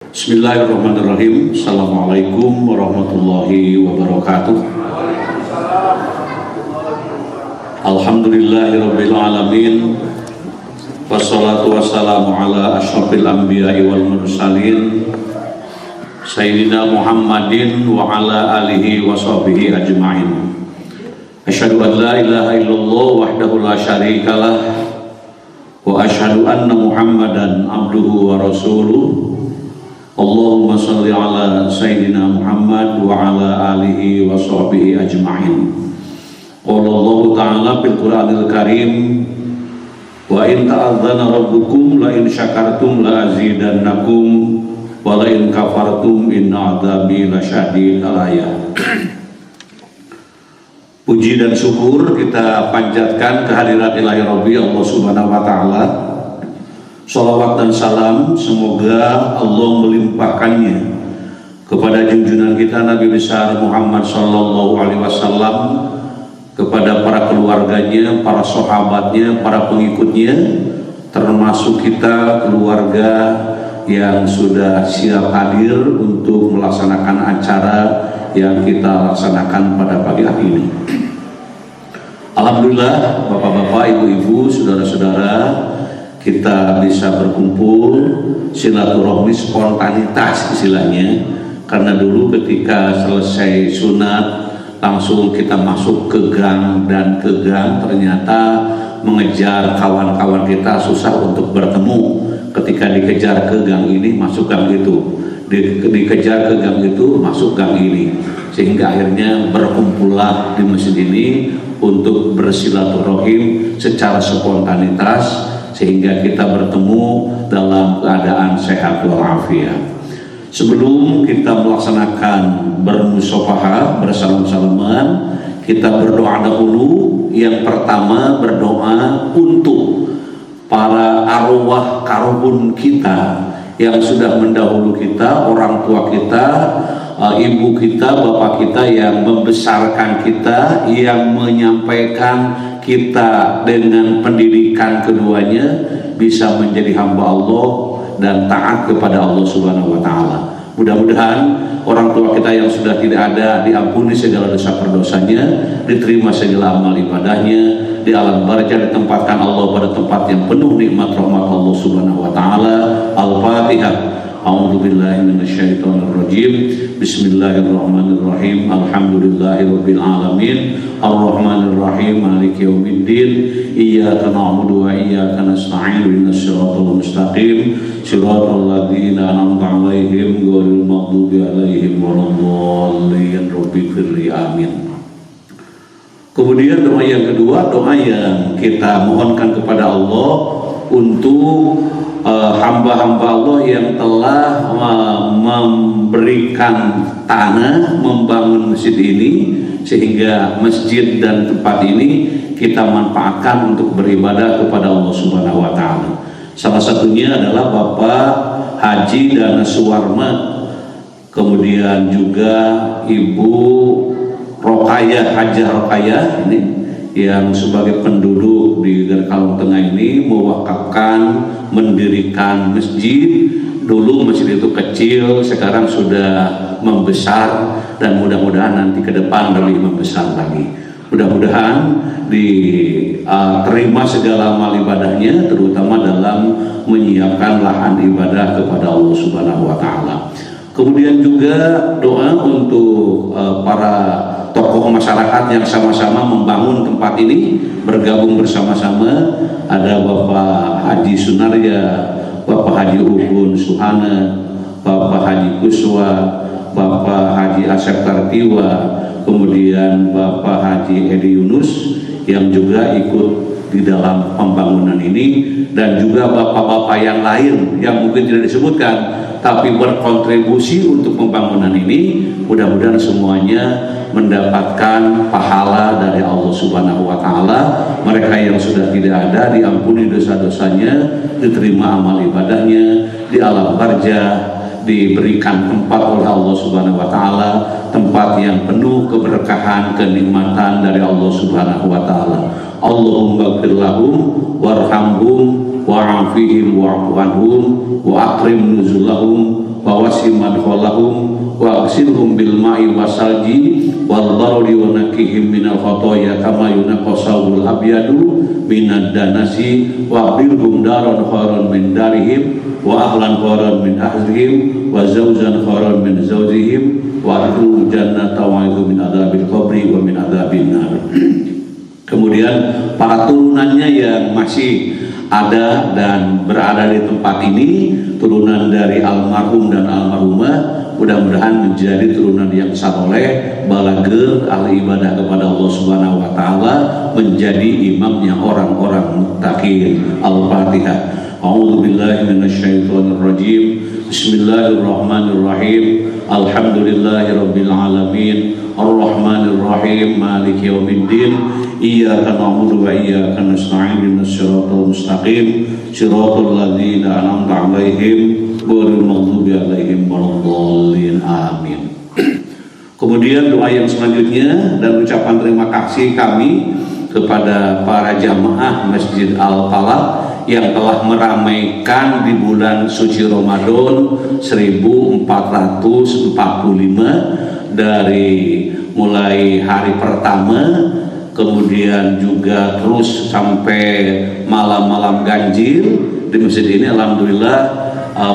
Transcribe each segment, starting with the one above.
Bismillahirrahmanirrahim. Assalamualaikum warahmatullahi wabarakatuh. Alhamdulillahirabbil alamin. Wassalatu wassalamu ala asyrafil anbiya'i wal mursalin Sayyidina Muhammadin wa ala alihi wa sahbihi ajma'in. Asyhadu an la ilaha illallah wahdahu la syarikalah wa asyhadu anna Muhammadan abduhu wa rasuluh. Allahumma salli ala Sayyidina Muhammad wa ala alihi wa sahbihi ajma'in. Qala Allah ta'ala fil Qur'anil Karim, wa in ta'adzana rabbukum la in syakartum la azidannakum wa la in kafartum inna adzabi lasyadid. Al-ayat. Puji dan syukur kita panjatkan kehadirat Ilahi Rabbi Allah Subhanahu wa Ta'ala. Salawat dan salam semoga Allah melimpahkannya kepada junjungan kita Nabi besar Muhammad sallallahu alaihi wasallam, kepada para keluarganya, para sahabatnya, para pengikutnya, termasuk kita keluarga yang sudah siap hadir untuk melaksanakan acara yang kita laksanakan pada pagi hari ini. Alhamdulillah, bapak-bapak, ibu-ibu, saudara-saudara, kita bisa berkumpul silaturahmi spontanitas istilahnya, karena dulu ketika selesai sunat langsung kita masuk ke gang, dan ke gang ternyata mengejar kawan-kawan kita susah untuk bertemu. Ketika dikejar ke gang ini masuk gang itu, dikejar ke gang itu masuk gang ini, sehingga akhirnya berkumpullah di masjid ini untuk bersilaturahim secara spontanitas, sehingga kita bertemu dalam keadaan sehat walafiat. Sebelum kita melaksanakan bermusafahah, bersalam-salaman, kita berdoa dahulu. Yang pertama, berdoa untuk para arwah karbun kita yang sudah mendahulu kita, orang tua kita, ibu kita, bapak kita yang membesarkan kita, yang menyampaikan kita dengan pendidikan keduanya bisa menjadi hamba Allah dan taat kepada Allah Subhanahu wa Ta'ala. Mudah-mudahan orang tua kita yang sudah tidak ada diampuni segala dosa perdosanya, diterima segala amal ibadahnya, di alam barzah ditempatkan Allah pada tempat yang penuh nikmat rahmat Allah Subhanahu wa Ta'ala. Al-Fatihah. A'udzubillahi minasyaitonirrajim. Bismillahirrahmanirrahim. Alhamdulillahirabbil alamin. Arrahmanirrahim. Maliki yaumiddin. Iyyaka na'budu wa iyyaka nasta'in. Ihdinas siratal mustaqim. Siratal ladzina an'amta 'alaihim ghairil maghdubi 'alaihim waladdallin. Rabbighfirli. Amin. Kemudian doa yang kedua, doa yang kita mohonkan kepada Allah untuk hamba-hamba Allah yang telah memberikan tanah membangun masjid ini, sehingga masjid dan tempat ini kita manfaatkan untuk beribadah kepada Allah Subhanahu wa Ta'ala. Salah satunya adalah Bapak Haji Dana Suwarma, kemudian juga Ibu Rokayah, Hajah Rokayah ini yang sebagai penduduk di Gerkalong Tengah ini mewakafkan mendirikan masjid. Dulu masjid itu kecil, sekarang sudah membesar, dan mudah-mudahan nanti ke depan lebih membesar lagi. Mudah-mudahan diterima segala amal ibadahnya, terutama dalam menyiapkan lahan ibadah kepada Allah Subhanahu wa Ta'ala. Kemudian juga doa untuk para tokoh masyarakat yang sama-sama membangun tempat ini, bergabung bersama-sama. Ada Bapak Haji Sunarya, Bapak Haji Ugun Suhana, Bapak Haji Kuswa, Bapak Haji Asep Kartiwa, kemudian Bapak Haji Edi Yunus yang juga ikut di dalam pembangunan ini, dan juga bapak-bapak yang lain yang mungkin tidak disebutkan tapi berkontribusi untuk pembangunan ini. Mudah-mudahan semuanya mendapatkan pahala dari Allah Subhanahu wa Ta'ala. Mereka yang sudah tidak ada diampuni dosa-dosanya, diterima amal ibadahnya, di alam barzah diberikan tempat oleh Allah Subhanahu wa Ta'ala, tempat yang penuh keberkahan, kenikmatan dari Allah Subhanahu wa Ta'ala. Allahumma ighfir lahum warhamhum wa'afihim wa'fu anhum wa akrim nuzulahum wa wasim madkhalahum wa aghsilhum bil ma'i wasalji wal bardi wa nakihim minal khotoya kama yunaqasawul abyadu minad danasi wa qilhum daron khairan min darihim wa ahlan khairan min ahlihim wa zawjan khairan min zawjihim wa adkhulu jannata wa idhu min adzabil qabri wa min adzabin nar. Kemudian para turunannya yang masih ada dan berada di tempat ini, turunan dari almarhum dan almarhumah, mudah-mudahan menjadi turunan yang saleh, balaghah, ahli ibadah kepada Allah Subhanahu wa taala, menjadi imamnya orang-orang muttaqin. Al-Fatihah. A'udzu billahi minasyaitonir rajim. Bismillahirrahmanirrahim. Alhamdulillahirabbil alamin. Ar-Rahmanir Rahim. Maliki yaumiddin. Iyyaka na'budu wa iyyaka nasta'in. Ihdinas siratal mustaqim. Siratal ladzina an'amta 'alaihim ghairil maghdubi 'alaihim waladdallin. Amin. Kemudian doa yang selanjutnya dan ucapan terima kasih kami kepada para jamaah Masjid Al-Falah yang telah meramaikan di bulan suci Ramadan 1445 dari mulai hari pertama, kemudian juga terus sampai malam-malam ganjil di masjid ini. Alhamdulillah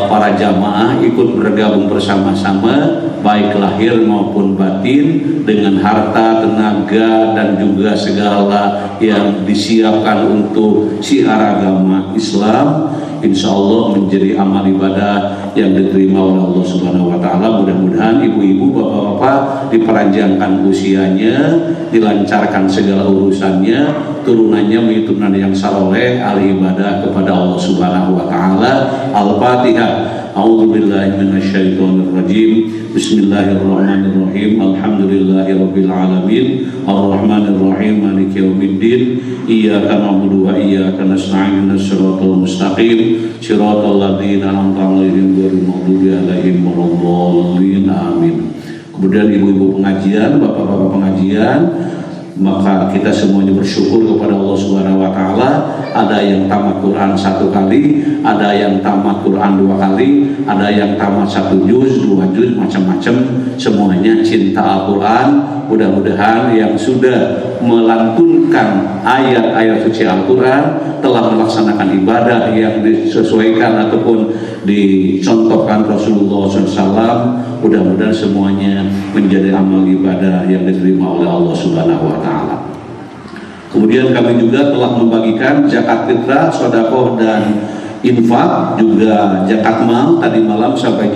para jamaah ikut bergabung bersama-sama, baik lahir maupun batin, dengan harta, tenaga, dan juga segala yang disiapkan untuk syiar agama Islam. Insya Allah menjadi amal ibadah yang diterima oleh Allah Subhanahu wa taala. Mudah-mudahan ibu-ibu, bapak-bapak dipanjangkan usianya, dilancarkan segala urusannya, turunannya menjadi turunan yang saleh, ahli ibadah kepada Allah Subhanahu wa taala. Al-Fatihah. A'udzu billahi minasyaitonir rajim. Bismillahirrahmanirrahim. Alhamdulillahirabbil alamin. Ar-Rahmanir Rahim. Maliki yaumiddin. Iyyaka na'budu wa iyyaka nasta'in. Ihdinas siratal mustaqim. Siratal ladzina an'amta 'alaihim ghairil maghdubi 'alaihim waladdallin. Amin. Kemudian ibu-ibu pengajian, bapak-bapak pengajian, maka kita semuanya bersyukur kepada Allah Subhanahu wa taala. Ada yang tamat Quran 1 kali, ada yang tamat Quran 2 kali, ada yang tamat 1 juz, 2 juz, macam-macam. Semuanya cinta Al-Quran. Mudah-mudahan yang sudah melantunkan ayat-ayat suci Al-Quran, telah melaksanakan ibadah yang disesuaikan ataupun dicontohkan Rasulullah SAW, mudah-mudahan semuanya menjadi amal ibadah yang diterima oleh Allah Subhanahu wa taala. Kemudian kami juga telah membagikan zakat fitrah, sedekah dan infak, juga zakat mal tadi malam sampai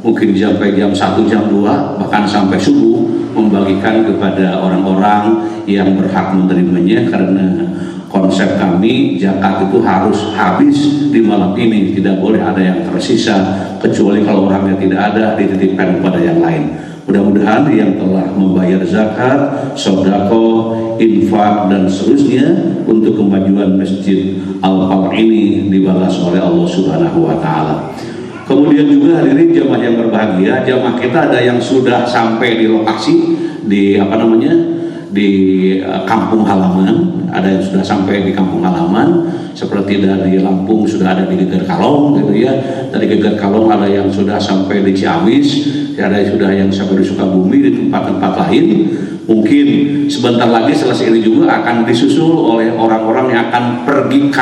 mungkin sampai jam 1, jam 2, bahkan sampai subuh, membagikan kepada orang-orang yang berhak menerimanya, karena konsep kami zakat itu harus habis di malam ini, tidak boleh ada yang tersisa, kecuali kalau orangnya tidak ada, dititipkan kepada yang lain. Mudah-mudahan yang telah membayar zakat, sedekah, infak dan seterusnya untuk kemajuan Masjid Al-Falah ini dibalas oleh Allah Subhanahu wa taala. Kemudian juga hadirin jamaah yang berbahagia, jamaah kita ada yang sudah sampai di lokasi di kampung halaman, ada yang sudah sampai di kampung halaman, seperti dari Lampung sudah ada di Geger Kalong gitu ya, dari Geger Kalong ada yang sudah sampai di Ciamis, ada yang sudah yang sampai di Sukabumi, di tempat-tempat lain. Mungkin sebentar lagi selesai ini juga akan disusul oleh orang-orang yang akan pergi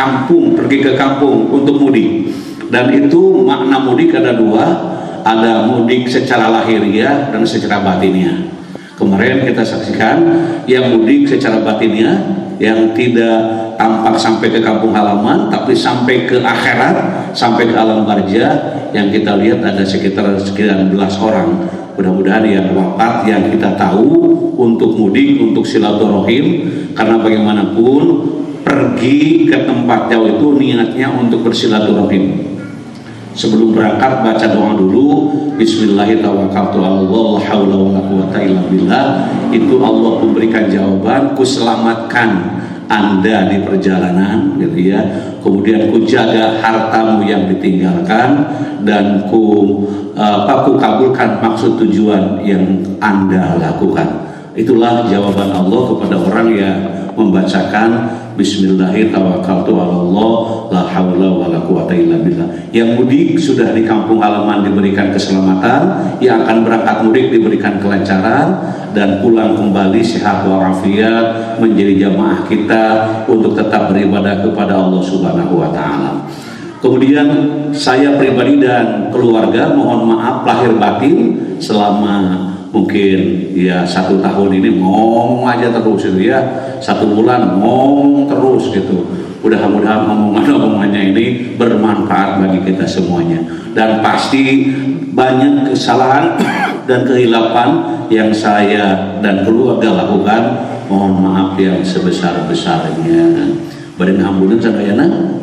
ke kampung untuk mudik. Dan itu makna mudik ada 2, ada mudik secara lahiriah dan secara batiniah. Kemarin kita saksikan yang mudik secara batinnya, yang tidak tampak sampai ke kampung halaman, tapi sampai ke akhirat, sampai ke alam barzah, yang kita lihat ada sekitar 19 orang. Mudah-mudahan yang wafat yang kita tahu untuk mudik, untuk silaturahim, karena bagaimanapun pergi ke tempat jauh itu niatnya untuk bersilaturahim. Sebelum berangkat baca doa dulu, Bismillahirrahmanirrahim. Itu Allah memberikan jawaban, ku selamatkan Anda di perjalanan, gitu ya. Kemudian ku jaga hartamu yang ditinggalkan, dan ku kabulkan maksud tujuan yang Anda lakukan. Itulah jawaban Allah kepada orang yang membacakan Bismillahirrahmanirrahim, la haula wala quwata illa billah. Yang mudik sudah di kampung halaman diberikan keselamatan, yang akan berangkat mudik diberikan kelancaran, dan pulang kembali sehat walafiat menjadi jamaah kita untuk tetap beribadah kepada Allah Subhanahu wa taala. Kemudian saya pribadi dan keluarga mohon maaf lahir batin selama mungkin ya 1 tahun ini ngomong aja terus gitu ya, 1 bulan ngomong terus gitu. Mudah-mudahan omongannya ini bermanfaat bagi kita semuanya, dan pasti banyak kesalahan dan kehilapan yang saya dan keluarga lakukan, mohon maaf yang sebesar-besarnya. Badan hambunan sadayana.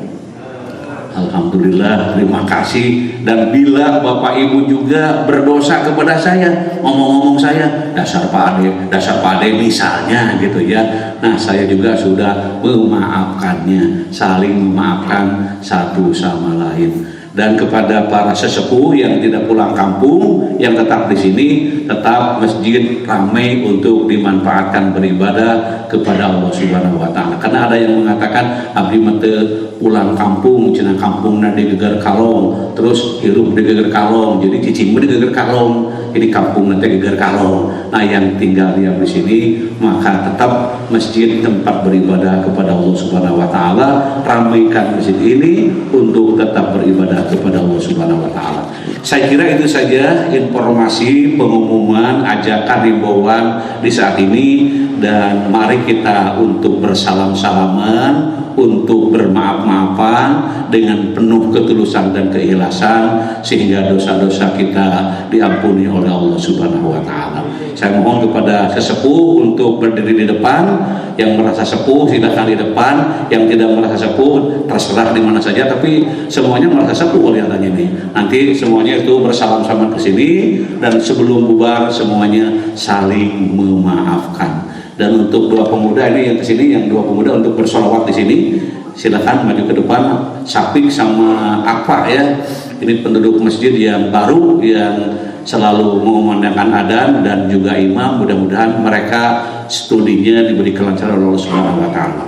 Alhamdulillah, terima kasih. Dan bila Bapak Ibu juga berdosa kepada saya, ngomong-ngomong saya, dasar Pak Ade misalnya gitu ya. Nah, saya juga sudah memaafkannya, saling memaafkan satu sama lain. Dan kepada para sesepuh yang tidak pulang kampung, yang tetap di sini, tetap masjid ramai untuk dimanfaatkan beribadah kepada Allah Subhanahu wa taala. Karena ada yang mengatakan abdi mete pulang kampung, cenah kampungna di geger kalong, terus hirup di geger kalong, jadi cicing di geger kalong, ini kampung nanti geger kalong. Nah, yang tinggal yang di sini, maka tetap masjid tempat beribadah kepada Allah Subhanahu wa taala, ramaikan masjid ini untuk tetap beribadah kepada Allah Subhanahu wa taala. Saya kira itu saja informasi, pengumuman, ajakan, himbauan di saat ini, dan mari kita untuk bersalam-salaman, untuk bermaaf-maafan dengan penuh ketulusan dan keikhlasan, sehingga dosa-dosa kita diampuni oleh Allah Subhanahu wa taala. Saya mohon kepada sesepuh untuk berdiri di depan. Yang merasa sepuh silakan di depan, yang tidak merasa sepuh terserah di mana saja, tapi semuanya merasa sepuh kelihatannya ini. Nanti semuanya itu bersalam-salaman ke sini, dan sebelum bubar semuanya saling memaafkan. Dan untuk 2 pemuda ini yang ke sini, yang 2 pemuda untuk bersolawat di sini, silakan maju ke depan. Sapik sama Akpa ya, ini penduduk masjid yang baru yang selalu mengumandangkan adzan dan juga imam. Mudah-mudahan mereka studinya diberi kelancaran oleh Allah Subhanahu wa taala.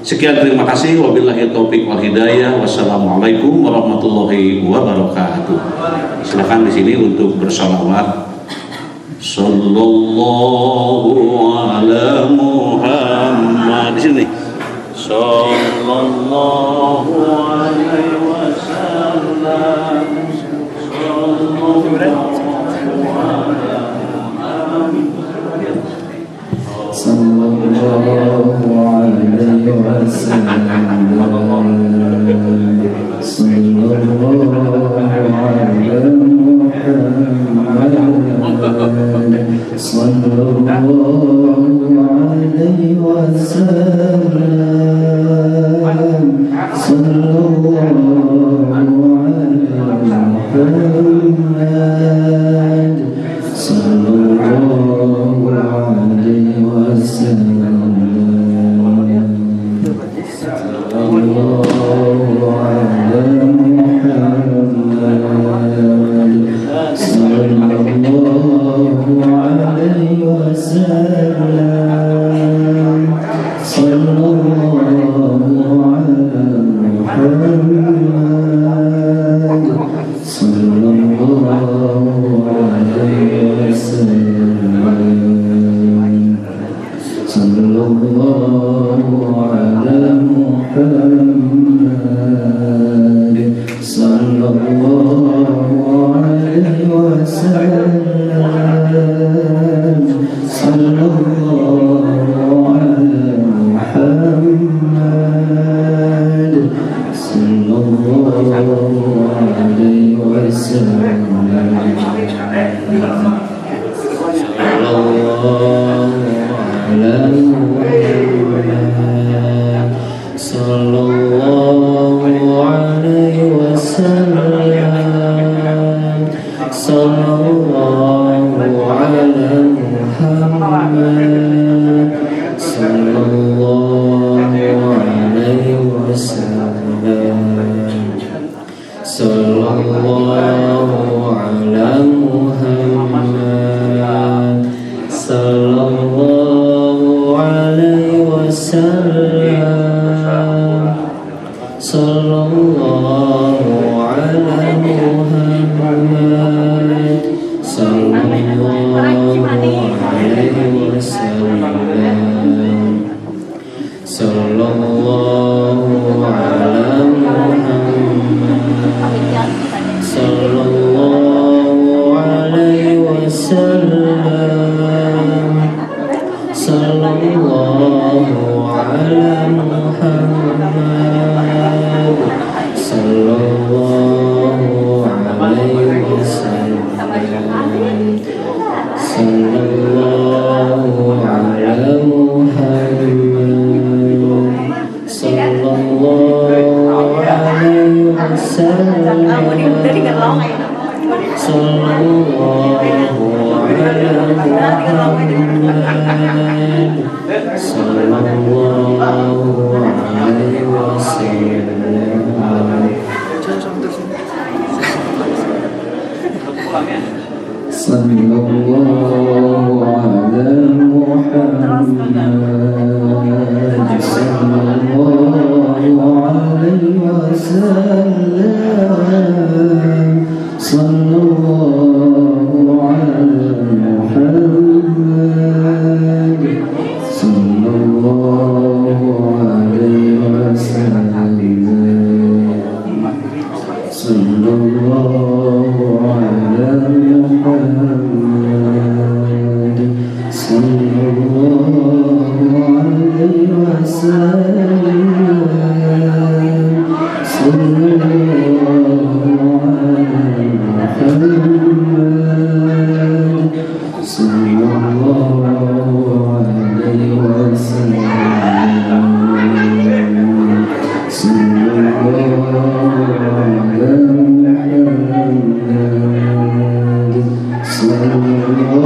Sekian, terima kasih. Wabillahi taufiq wal hidayah. Wassalamualaikum warahmatullahi wabarakatuh. Silakan di sini untuk bersolawat. Sallallahu ala Muhammad. Di sini. Sallallahu alaihi wasallam. Sallallahu alaihi wasallam. sallallahu alaihi wasallam, sallallahu ala Muhammad, sallallahu alaihi wasallam, sallallahu ala Muhammad, sallallahu alaihi wasallam, sallallahu ala Muhammad, sallallahu alaihi wasallam, sallallahu ala Muhammad, sallallahu alaihi wasallam, sallallahu ala Muhammad, sallallahu alaihi wasallam, sallallahu ala Muhammad, sallallahu alaihi wasallam, sallallahu ala Muhammad, sallallahu alaihi wasallam, sallallahu alaihi wasallam,